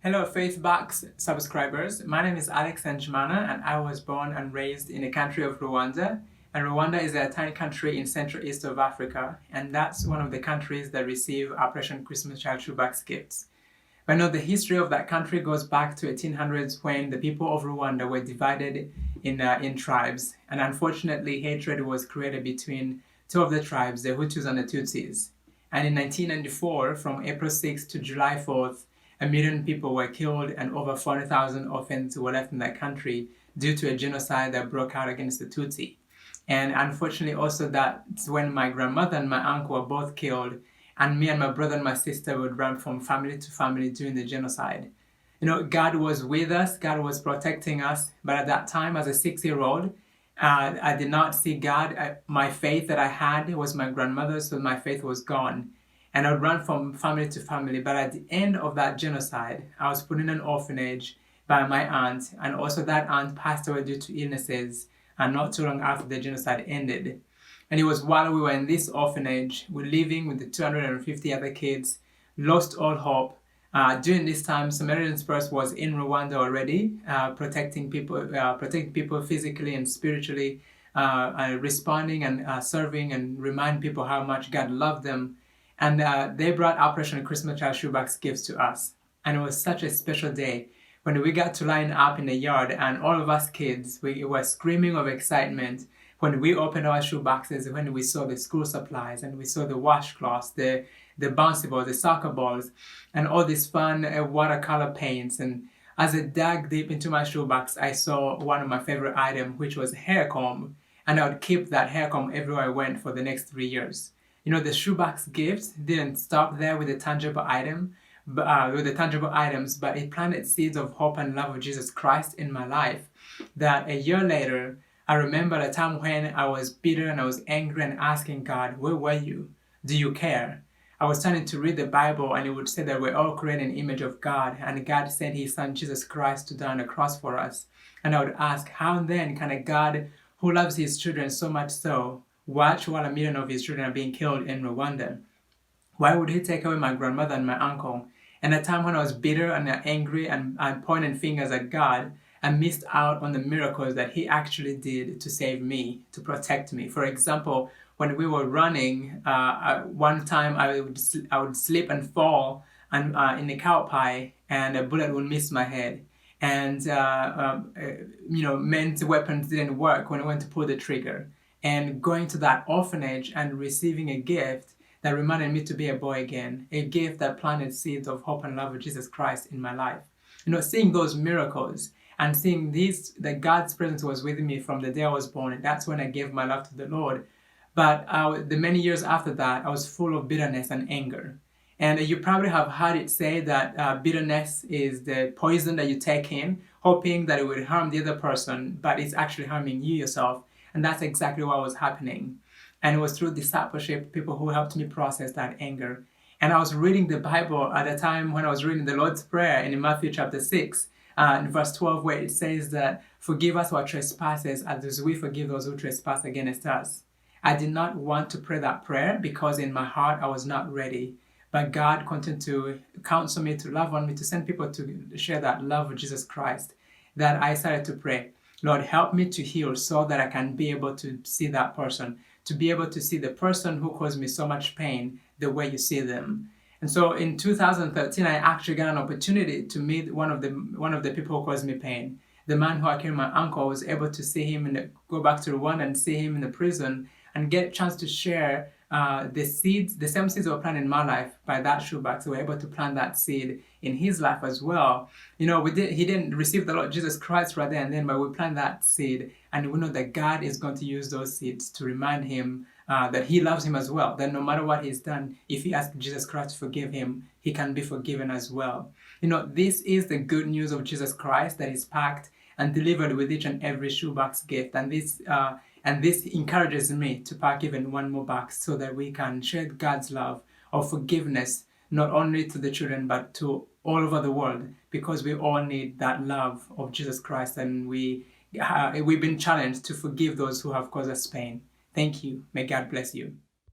Hello Faithbox subscribers, my name is Alex Njimana and I was born and raised in the country of Rwanda. And Rwanda is a tiny country in Central East of Africa, and that's one of the countries that receive Operation Christmas Child Shoebox gifts. I know the history of that country goes back to 1800s when the people of Rwanda were divided in tribes, and unfortunately hatred was created between two of the tribes, the Hutus and the Tutsis. And in 1994, from April 6th to July 4th, 1 million people were killed and over 40,000 orphans were left in that country due to a genocide that broke out against the Tutsi. And unfortunately also that's when my grandmother and my uncle were both killed, and me and my brother and my sister would run from family to family during the genocide. You know, God was with us, God was protecting us, but at that time as a 6-year-old, I did not see God. My faith that I had was my grandmother's, so my faith was gone. And I would run from family to family, but at the end of that genocide, I was put in an orphanage by my aunt, and also that aunt passed away due to illnesses, and not too long after the genocide ended. And it was while we were in this orphanage, we're living with the 250 other kids, lost all hope. During this time, Samaritan Spurs was in Rwanda already, protecting people physically and spiritually, responding and serving and remind people how much God loved them. And they brought Operation Christmas Child Shoebox gifts to us. And it was such a special day when we got to line up in the yard, and all of us kids, we were screaming of excitement when we opened our shoe boxes, when we saw the school supplies and we saw the washcloths, the bouncy balls, the soccer balls, and all these fun watercolor paints. And as I dug deep into my shoebox, I saw one of my favorite items, which was a hair comb. And I would keep that hair comb everywhere I went for the next 3 years. You know, the shoebox gifts didn't stop there with the tangible items, but it planted seeds of hope and love of Jesus Christ in my life. That a year later, I remember a time when I was bitter and I was angry and asking God, where were you? Do you care? I was starting to read the Bible, and it would say that we're all created in the image of God, and God sent His Son Jesus Christ to die on the cross for us. And I would ask, how then can a God who loves His children so much so watch while 1 million of His children are being killed in Rwanda? Why would He take away my grandmother and my uncle? And a time when I was bitter and angry and pointing fingers at God, I missed out on the miracles that He actually did to save me, to protect me. For example, when we were running, one time I would slip and fall in the cow pie, and a bullet would miss my head. And men's weapons didn't work when I went to pull the trigger. And going to that orphanage and receiving a gift that reminded me to be a boy again, a gift that planted seeds of hope and love of Jesus Christ in my life. You know, seeing those miracles and seeing that God's presence was with me from the day I was born, that's when I gave my life to the Lord. But the many years after that, I was full of bitterness and anger. And you probably have heard it say that bitterness is the poison that you take in, hoping that it would harm the other person, but it's actually harming you yourself. And that's exactly what was happening. And it was through discipleship, people who helped me process that anger. And I was reading the Bible at a time when I was reading the Lord's Prayer in Matthew chapter 6, in verse 12, where it says that, forgive us our trespasses as we forgive those who trespass against us. I did not want to pray that prayer because in my heart I was not ready. But God continued to counsel me, to love on me, to send people to share that love of Jesus Christ, that I started to pray, Lord, help me to heal so that I can be able to see that person, to be able to see the person who caused me so much pain the way you see them. And so in 2013, I actually got an opportunity to meet one of the people who caused me pain. The man who I killed my uncle, was able to see him go back to Rwanda and see him in the prison and get a chance to share the same seeds that were planted in my life by that shoebox. We were able to plant that seed in his life as well. You know, he didn't receive the Lord Jesus Christ right there and then, but we plant that seed, and we know that God is going to use those seeds to remind him that He loves him as well. That no matter what he's done, if he asks Jesus Christ to forgive him, he can be forgiven as well. You know, this is the good news of Jesus Christ that is packed and delivered with each and every shoebox gift. And this encourages me to pack even one more box so that we can share God's love of forgiveness, not only to the children, but to all over the world, because we all need that love of Jesus Christ, and we've been challenged to forgive those who have caused us pain. Thank you. May God bless you.